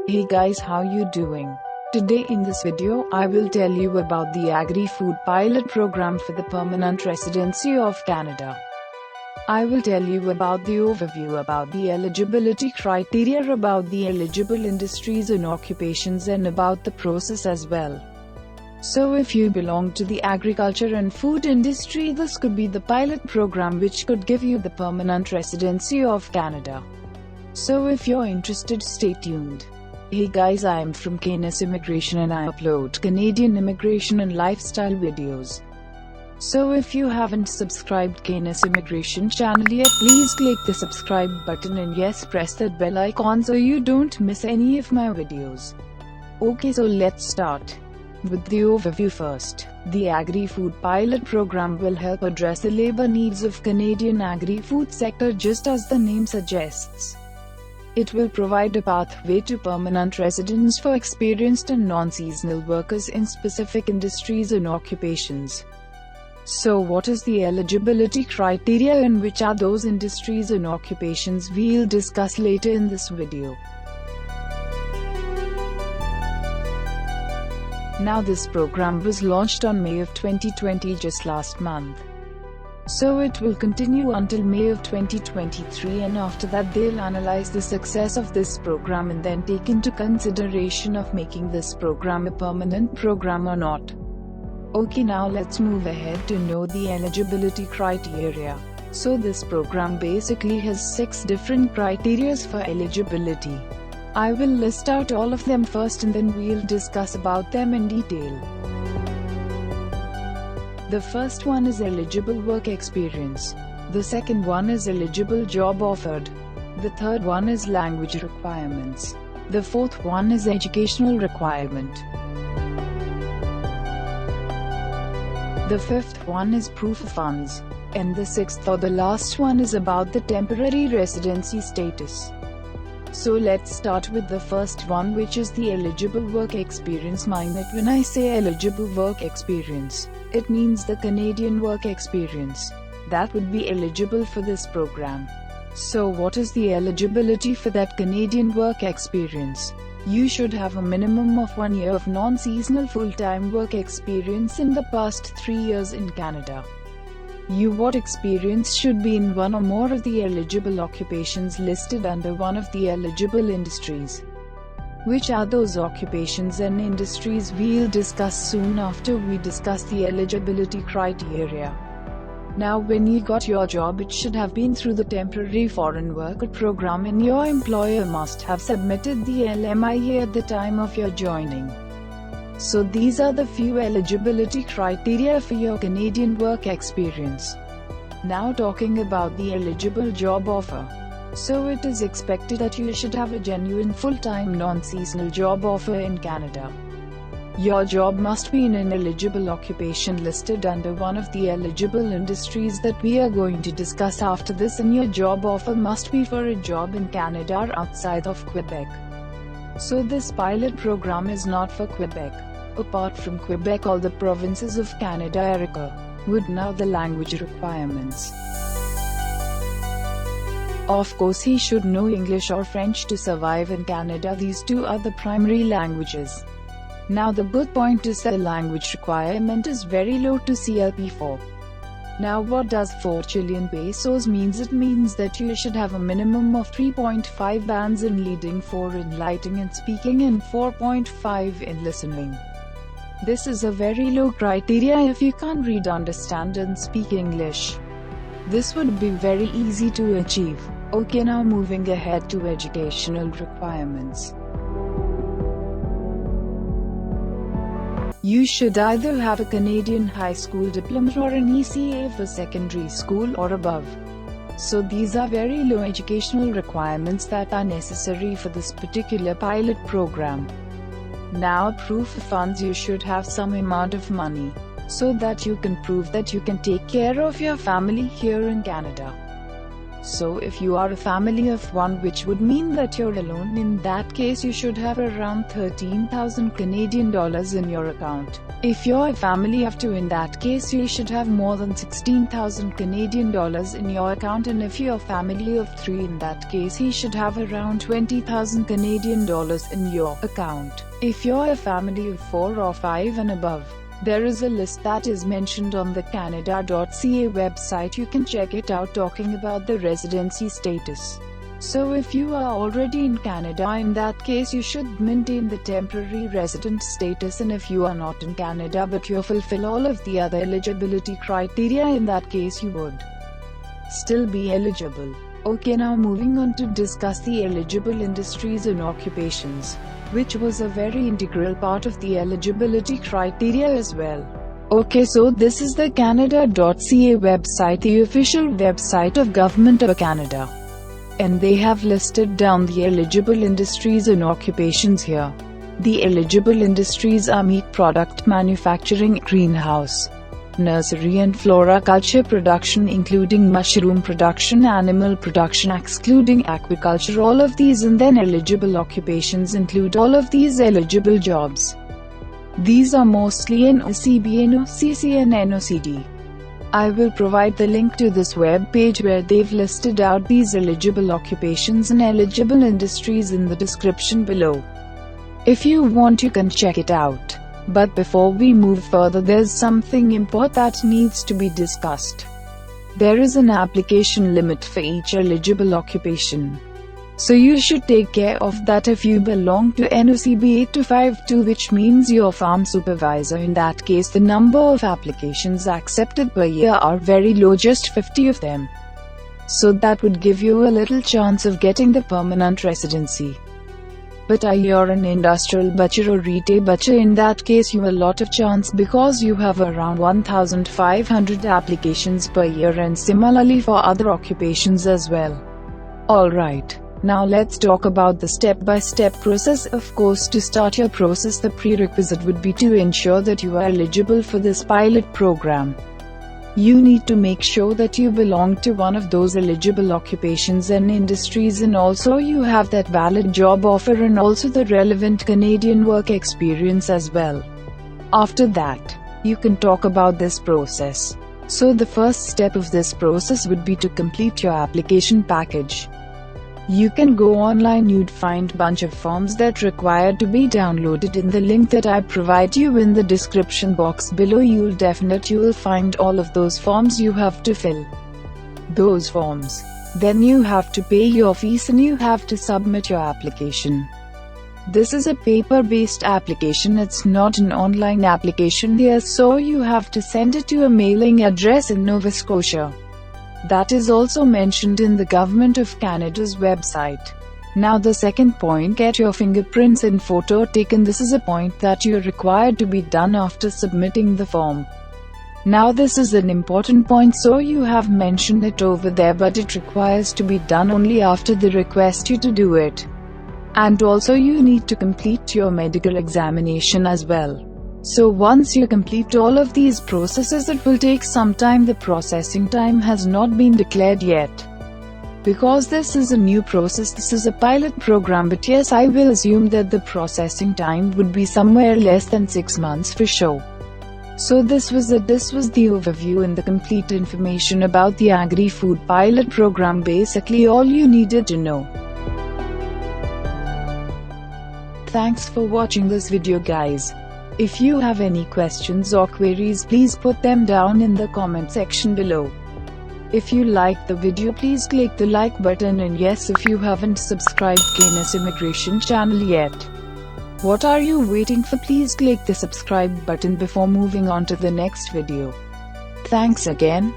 Hey guys, how you doing? Today in this video, I will tell you about the Agri-Food pilot program for the permanent residency of Canada. I will tell you about the overview about the eligibility criteria, about the eligible industries and occupations, and about the process as well. So if you belong to the agriculture and food industry, this could be the pilot program which could give you the permanent residency of Canada. So if you're interested, stay tuned. Hey guys, I am from CANUS Immigration and I upload Canadian immigration and lifestyle videos. So if you haven't subscribed CANUS Immigration channel yet, please click the subscribe button and yes, press that bell icon so you don't miss any of my videos. Okay, so let's start with the overview first. The Agri-Food pilot program will help address the labor needs of Canadian agri-food sector, just as the name suggests. It will provide a pathway to permanent residence for experienced and non-seasonal workers in specific industries and occupations. So what is the eligibility criteria and which are those industries and occupations we'll discuss later in this video. Now this program was launched on May of 2020, just last month. So it will continue until May of 2023, and after that they'll analyze the success of this program and then take into consideration of making this program a permanent program or not. Okay, now let's move ahead to know the eligibility criteria. So this program basically has 6 different criteria for eligibility. I will list out all of them first and then we'll discuss about them in detail. The first one is eligible work experience. The second one is eligible job offered. The third one is language requirements. The fourth one is educational requirement. The fifth one is proof of funds. And the sixth or the last one is about the temporary residency status. So let's start with the first one, which is the eligible work experience. Mind that when I say eligible work experience, it means the Canadian work experience that would be eligible for this program. So what is the eligibility for that Canadian work experience? You should have a minimum of 1 year of non-seasonal full-time work experience in the past 3 years in Canada. What experience should be in one or more of the eligible occupations listed under one of the eligible industries. Which are those occupations and industries we'll discuss soon after we discuss the eligibility criteria. Now when you got your job, it should have been through the temporary foreign worker program and your employer must have submitted the LMIA at the time of your joining. So these are the few eligibility criteria for your Canadian work experience. Now talking about the eligible job offer. So it is expected that you should have a genuine full-time non-seasonal job offer in Canada. Your job must be in an eligible occupation listed under one of the eligible industries that we are going to discuss after this, and your job offer must be for a job in Canada or outside of Quebec. So this pilot program is not for Quebec. Apart from Quebec, all the provinces of Canada are would now the language requirements. Of course, he should know English or French to survive in Canada. These two are the primary languages. Now the good point is that the language requirement is very low to CLP4. Now what does 4 Chilean pesos means? It means that you should have a minimum of 3.5 bands in reading, 4 in writing and speaking, and 4.5 in listening. This is a very low criteria if you can't read, understand and speak English. This would be very easy to achieve. Okay, now moving ahead to educational requirements. You should either have a Canadian high school diploma or an ECA for secondary school or above. So these are very low educational requirements that are necessary for this particular pilot program. Now proof of funds. You should have some amount of money, so that you can prove that you can take care of your family here in Canada. So if you are a family of one, which would mean that you're alone, in that case you should have around 13,000 Canadian dollars in your account. If you're a family of two, in that case you should have more than 16,000 Canadian dollars in your account, and if you're a family of three, in that case he should have around 20,000 Canadian dollars in your account. If you're a family of 4 or 5 and above, there is a list that is mentioned on the Canada.ca website. You can check it out, talking about the residency status. So if you are already in Canada, in that case you should maintain the temporary resident status, and if you are not in Canada but you fulfill all of the other eligibility criteria, in that case you would still be eligible. Okay, now moving on to discuss the eligible industries and occupations, which was a very integral part of the eligibility criteria as well. Okay, so this is the Canada.ca website, the official website of Government of Canada. And they have listed down the eligible industries and occupations here. The eligible industries are meat product manufacturing, greenhouse, nursery and floriculture production including mushroom production, animal production excluding aquaculture, all of these, and then eligible occupations include all of these eligible jobs. These are mostly NOCB, NOCC and NOCD. I will provide the link to this web page where they've listed out these eligible occupations and eligible industries in the description below. If you want, you can check it out. But before we move further, there's something important that needs to be discussed. There is an application limit for each eligible occupation. So you should take care of that. If you belong to NOCB 8252, which means your farm supervisor, in that case the number of applications accepted per year are very low, just 50 of them. So that would give you a little chance of getting the permanent residency. But you're an industrial butcher or retail butcher, in that case you have a lot of chance because you have around 1,500 applications per year, and similarly for other occupations as well. Alright, now let's talk about the step-by-step process. Of course, to start your process, the prerequisite would be to ensure that you are eligible for this pilot program. You need to make sure that you belong to one of those eligible occupations and industries, and also you have that valid job offer and also the relevant Canadian work experience as well. After that, you can talk about this process. So the first step of this process would be to complete your application package. You can go online, you'd find bunch of forms that require to be downloaded in the link that I provide you in the description box below. You will find all of those forms you have to fill. Those forms. Then you have to pay your fees and you have to submit your application. This is a paper-based application, it's not an online application here, so you have to send it to a mailing address in Nova Scotia. That is also mentioned in the Government of Canada's website. Now the second point, get your fingerprints and photo taken. This is a point that you're required to be done after submitting the form. Now this is an important point, so you have mentioned it over there, but it requires to be done only after they request you to do it. And also you need to complete your medical examination as well. So once you complete all of these processes, it will take some time. The processing time has not been declared yet, because this is a new process, this is a pilot program, but yes, I will assume that the processing time would be somewhere less than 6 months for sure. So this was the overview and the complete information about the Agri-Food pilot program, basically all you needed to know. Thanks for watching this video, guys. If you have any questions or queries, please put them down in the comment section below. If you liked the video, please click the like button, and yes, if you haven't subscribed CANUS Immigration channel yet, what are you waiting for? Please click the subscribe button before moving on to the next video. Thanks again.